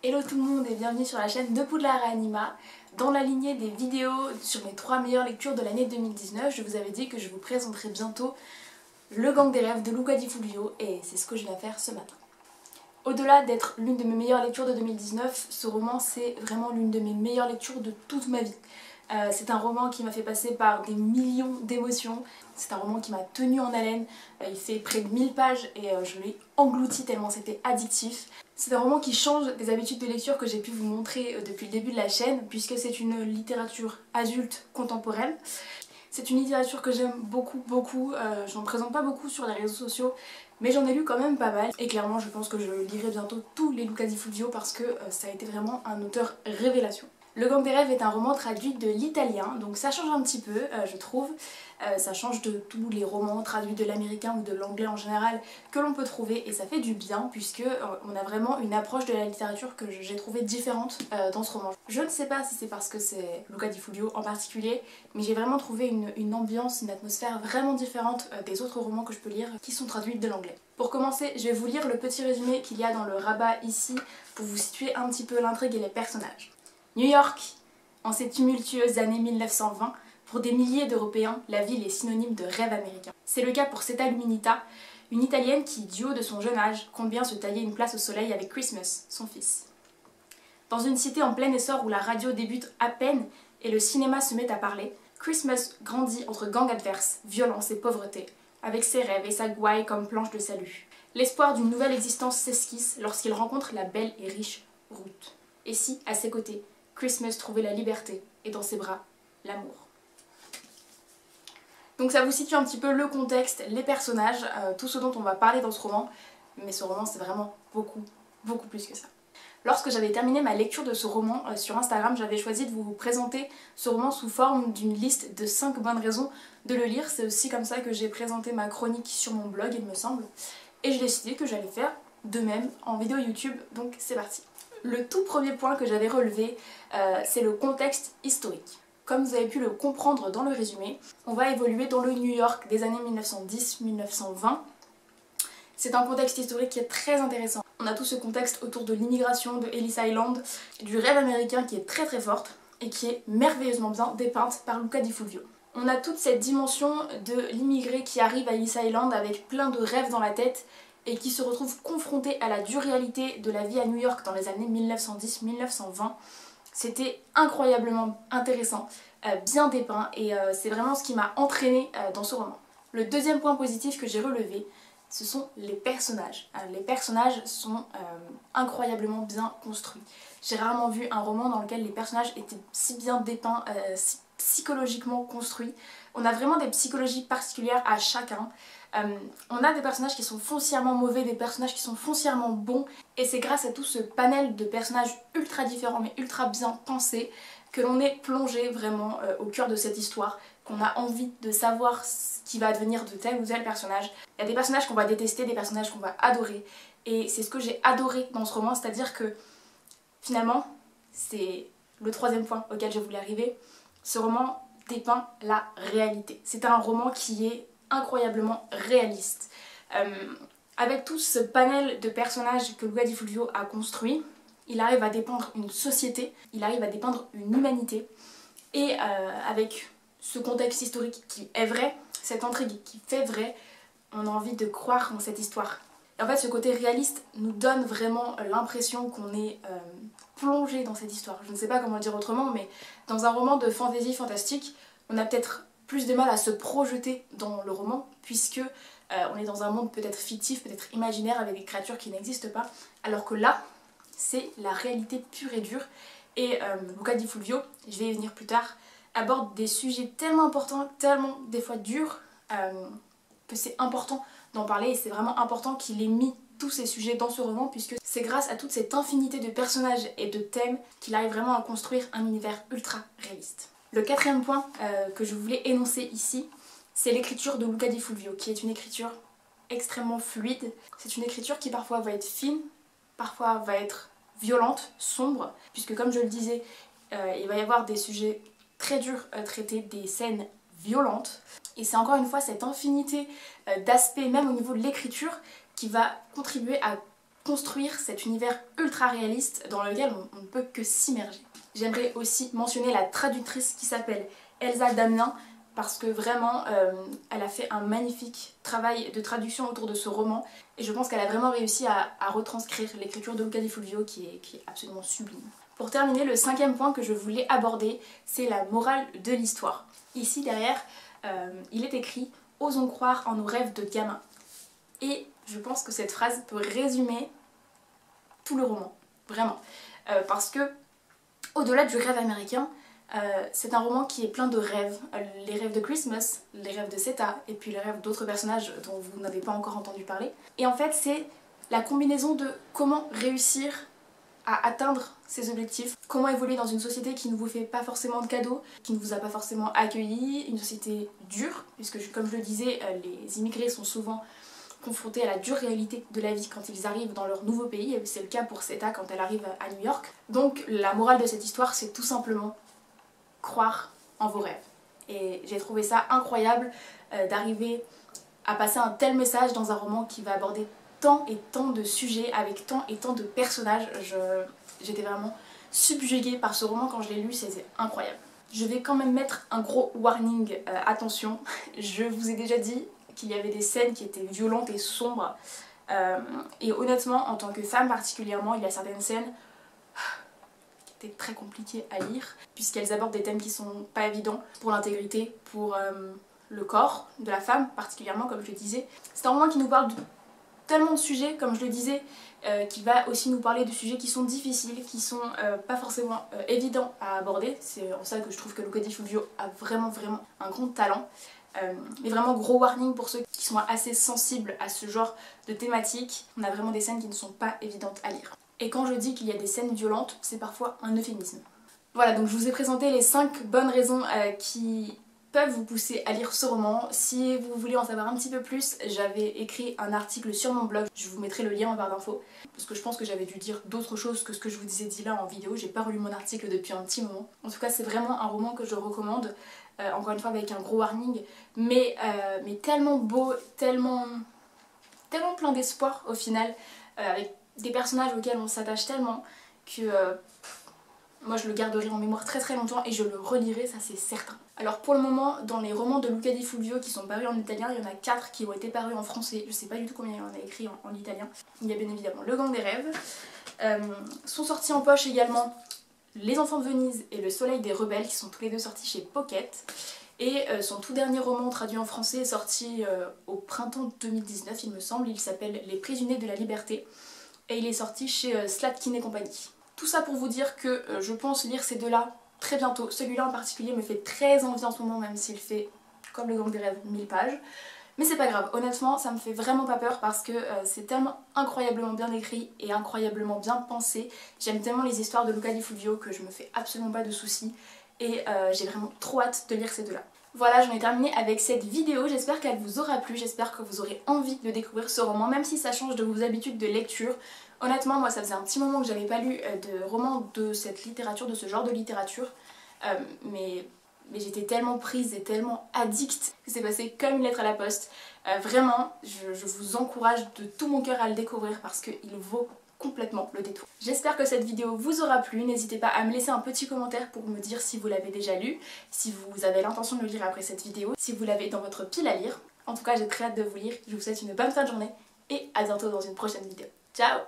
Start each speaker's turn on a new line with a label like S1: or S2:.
S1: Hello tout le monde et bienvenue sur la chaîne de Poudlard et Anima. Dans la lignée des vidéos sur mes 3 meilleures lectures de l'année 2019, je vous avais dit que je vous présenterai bientôt Le Gang des rêves de Luca Di Fulvio et c'est ce que je viens faire ce matin. Au-delà d'être l'une de mes meilleures lectures de 2019, ce roman c'est vraiment l'une de mes meilleures lectures de toute ma vie. C'est un roman qui m'a fait passer par des millions d'émotions, c'est un roman qui m'a tenue en haleine, il fait près de 1000 pages et je l'ai englouti tellement c'était addictif. C'est un roman qui change des habitudes de lecture que j'ai pu vous montrer depuis le début de la chaîne, puisque c'est une littérature adulte contemporaine. C'est une littérature que j'aime beaucoup, j'en présente pas beaucoup sur les réseaux sociaux, mais j'en ai lu quand même pas mal. Et clairement je pense que je lirai bientôt tous les Luca Di Fulvio parce que ça a été vraiment un auteur révélation. Le Gang des rêves est un roman traduit de l'italien, donc ça change un petit peu, je trouve. Ça change de tous les romans traduits de l'américain ou de l'anglais en général que l'on peut trouver et ça fait du bien puisque on a vraiment une approche de la littérature que j'ai trouvée différente dans ce roman. Je ne sais pas si c'est parce que c'est Luca Di Fulvio en particulier, mais j'ai vraiment trouvé une ambiance, une atmosphère vraiment différente des autres romans que je peux lire qui sont traduits de l'anglais. Pour commencer, je vais vous lire le petit résumé qu'il y a dans le rabat ici pour vous situer un petit peu l'intrigue et les personnages. New York, en ces tumultueuses années 1920, pour des milliers d'Européens, la ville est synonyme de rêve américain. C'est le cas pour Seta Luminita, une Italienne qui, du haut de son jeune âge, compte bien se tailler une place au soleil avec Christmas, son fils. Dans une cité en plein essor où la radio débute à peine et le cinéma se met à parler, Christmas grandit entre gangs adverses, violence et pauvreté, avec ses rêves et sa gouaille comme planche de salut. L'espoir d'une nouvelle existence s'esquisse lorsqu'il rencontre la belle et riche Ruth. Et si, à ses côtés, Christmas trouvait la liberté et dans ses bras, l'amour. Donc ça vous situe un petit peu le contexte, les personnages, tout ce dont on va parler dans ce roman. Mais ce roman c'est vraiment beaucoup plus que ça. Lorsque j'avais terminé ma lecture de ce roman sur Instagram, j'avais choisi de vous présenter ce roman sous forme d'une liste de 5 bonnes raisons de le lire. C'est aussi comme ça que j'ai présenté ma chronique sur mon blog il me semble. Et j'ai décidé que j'allais faire de même en vidéo YouTube, donc c'est parti. Le tout premier point que j'avais relevé, c'est le contexte historique. Comme vous avez pu le comprendre dans le résumé, on va évoluer dans le New York des années 1910-1920. C'est un contexte historique qui est très intéressant. On a tout ce contexte autour de l'immigration de Ellis Island, du rêve américain qui est très forte et qui est merveilleusement bien dépeinte par Luca Di Fulvio. On a toute cette dimension de l'immigré qui arrive à Ellis Island avec plein de rêves dans la tête et qui se retrouve confronté à la dure réalité de la vie à New York dans les années 1910-1920. C'était incroyablement intéressant, bien dépeint et c'est vraiment ce qui m'a entraînée dans ce roman. Le deuxième point positif que j'ai relevé, ce sont les personnages. Les personnages sont incroyablement bien construits. J'ai rarement vu un roman dans lequel les personnages étaient si bien dépeints, si psychologiquement construits. On a vraiment des psychologies particulières à chacun. On a des personnages qui sont foncièrement mauvais, des personnages qui sont foncièrement bons et c'est grâce à tout ce panel de personnages ultra différents mais ultra bien pensés que l'on est plongé vraiment au cœur de cette histoire, qu'on a envie de savoir ce qui va advenir de tel ou tel personnage. Il y a des personnages qu'on va détester, des personnages qu'on va adorer et c'est ce que j'ai adoré dans ce roman, c'est-à-dire que finalement, c'est le troisième point auquel je voulais arriver, ce roman dépeint la réalité. C'est un roman qui est incroyablement réaliste. Avec tout ce panel de personnages que Luca Di Fulvio a construit, il arrive à dépeindre une société, il arrive à dépeindre une humanité, et avec ce contexte historique qui est vrai, cette intrigue qui fait vrai, on a envie de croire en cette histoire. Et en fait ce côté réaliste nous donne vraiment l'impression qu'on est plongé dans cette histoire. Je ne sais pas comment le dire autrement, mais dans un roman de fantasy fantastique, on a peut-être plus de mal à se projeter dans le roman puisque on est dans un monde peut-être fictif, peut-être imaginaire avec des créatures qui n'existent pas, alors que là c'est la réalité pure et dure et Luca Di Fulvio, je vais y venir plus tard, aborde des sujets tellement importants, tellement des fois durs que c'est important d'en parler et c'est vraiment important qu'il ait mis tous ces sujets dans ce roman puisque c'est grâce à toute cette infinité de personnages et de thèmes qu'il arrive vraiment à construire un univers ultra réaliste. Le quatrième point que je voulais énoncer ici, c'est l'écriture de Luca Di Fulvio, qui est une écriture extrêmement fluide. C'est une écriture qui parfois va être fine, parfois va être violente, sombre, puisque comme je le disais, il va y avoir des sujets très durs traités, des scènes violentes. Et c'est encore une fois cette infinité d'aspects, même au niveau de l'écriture, qui va contribuer à construire cet univers ultra réaliste dans lequel on ne peut que s'immerger. J'aimerais aussi mentionner la traductrice qui s'appelle Elsa Damien, parce que vraiment elle a fait un magnifique travail de traduction autour de ce roman et je pense qu'elle a vraiment réussi à retranscrire l'écriture de Luca Di Fulvio qui est absolument sublime. Pour terminer, le 5e point que je voulais aborder, c'est la morale de l'histoire. Ici derrière, il est écrit « Osons croire en nos rêves de gamin ». Et je pense que cette phrase peut résumer tout le roman, vraiment. Parce que, au-delà du rêve américain, c'est un roman qui est plein de rêves. Les rêves de Christmas, les rêves de Seta, et puis les rêves d'autres personnages dont vous n'avez pas encore entendu parler. Et en fait, c'est la combinaison de comment réussir à atteindre ses objectifs, comment évoluer dans une société qui ne vous fait pas forcément de cadeaux, qui ne vous a pas forcément accueilli, une société dure, puisque comme je le disais, les immigrés sont souvent confrontés à la dure réalité de la vie quand ils arrivent dans leur nouveau pays, et c'est le cas pour Seta quand elle arrive à New York. Donc la morale de cette histoire, c'est tout simplement croire en vos rêves. Et j'ai trouvé ça incroyable d'arriver à passer un tel message dans un roman qui va aborder tant et tant de sujets avec tant et tant de personnages. J'étais vraiment subjuguée par ce roman quand je l'ai lu, c'était incroyable. Je vais quand même mettre un gros warning, attention, je vous ai déjà dit qu'il y avait des scènes qui étaient violentes et sombres et honnêtement en tant que femme particulièrement il y a certaines scènes qui étaient très compliquées à lire puisqu'elles abordent des thèmes qui sont pas évidents pour l'intégrité, pour le corps de la femme particulièrement comme je le disais. C'est un roman qui nous parle de tellement de sujets comme je le disais, qui va aussi nous parler de sujets qui sont difficiles, qui sont pas forcément évidents à aborder. C'est en ça que je trouve que Luca Di Fulvio a vraiment un grand talent. Mais vraiment gros warning pour ceux qui sont assez sensibles à ce genre de thématique. On a vraiment des scènes qui ne sont pas évidentes à lire. Et quand je dis qu'il y a des scènes violentes, c'est parfois un euphémisme. Voilà, donc je vous ai présenté les 5 bonnes raisons qui peuvent vous pousser à lire ce roman. Si vous voulez en savoir un petit peu plus, j'avais écrit un article sur mon blog, je vous mettrai le lien en barre d'infos, parce que je pense que j'avais dû dire d'autres choses que ce que je vous ai dit là en vidéo, j'ai pas relu mon article depuis un petit moment. En tout cas c'est vraiment un roman que je recommande, encore une fois avec un gros warning, mais tellement beau, tellement plein d'espoir au final, avec des personnages auxquels on s'attache tellement que moi je le garderai en mémoire très longtemps et je le relirai, ça c'est certain. Alors pour le moment, dans les romans de Luca Di Fulvio qui sont parus en italien, il y en a 4 qui ont été parus en français, je sais pas du tout combien il y en a écrit en italien. Il y a bien évidemment Le Gang des Rêves, sont sortis en poche également Les Enfants de Venise et Le Soleil des Rebelles qui sont tous les deux sortis chez Pocket. Et son tout dernier roman traduit en français est sorti au printemps 2019 il me semble, il s'appelle Les Prisonniers de la Liberté et il est sorti chez Slatkin et compagnie. Tout ça pour vous dire que je pense lire ces deux-là très bientôt. Celui-là en particulier me fait très envie en ce moment, même s'il fait, comme Le Gang des Rêves, 1000 pages. Mais c'est pas grave, honnêtement ça me fait vraiment pas peur parce que c'est tellement incroyablement bien écrit et incroyablement bien pensé. J'aime tellement les histoires de Luca Di Fulvio que je me fais absolument pas de soucis. Et j'ai vraiment trop hâte de lire ces deux-là. Voilà, j'en ai terminé avec cette vidéo, j'espère qu'elle vous aura plu, j'espère que vous aurez envie de découvrir ce roman, même si ça change de vos habitudes de lecture. Honnêtement, moi ça faisait un petit moment que j'avais pas lu de roman de cette littérature, de ce genre de littérature, mais j'étais tellement prise et tellement addict que c'est passé comme une lettre à la poste. Vraiment, je vous encourage de tout mon cœur à le découvrir parce qu'il vaut complètement le détour. J'espère que cette vidéo vous aura plu, n'hésitez pas à me laisser un petit commentaire pour me dire si vous l'avez déjà lu, si vous avez l'intention de le lire après cette vidéo, si vous l'avez dans votre pile à lire. En tout cas j'ai très hâte de vous lire, je vous souhaite une bonne fin de journée et à bientôt dans une prochaine vidéo. Ciao!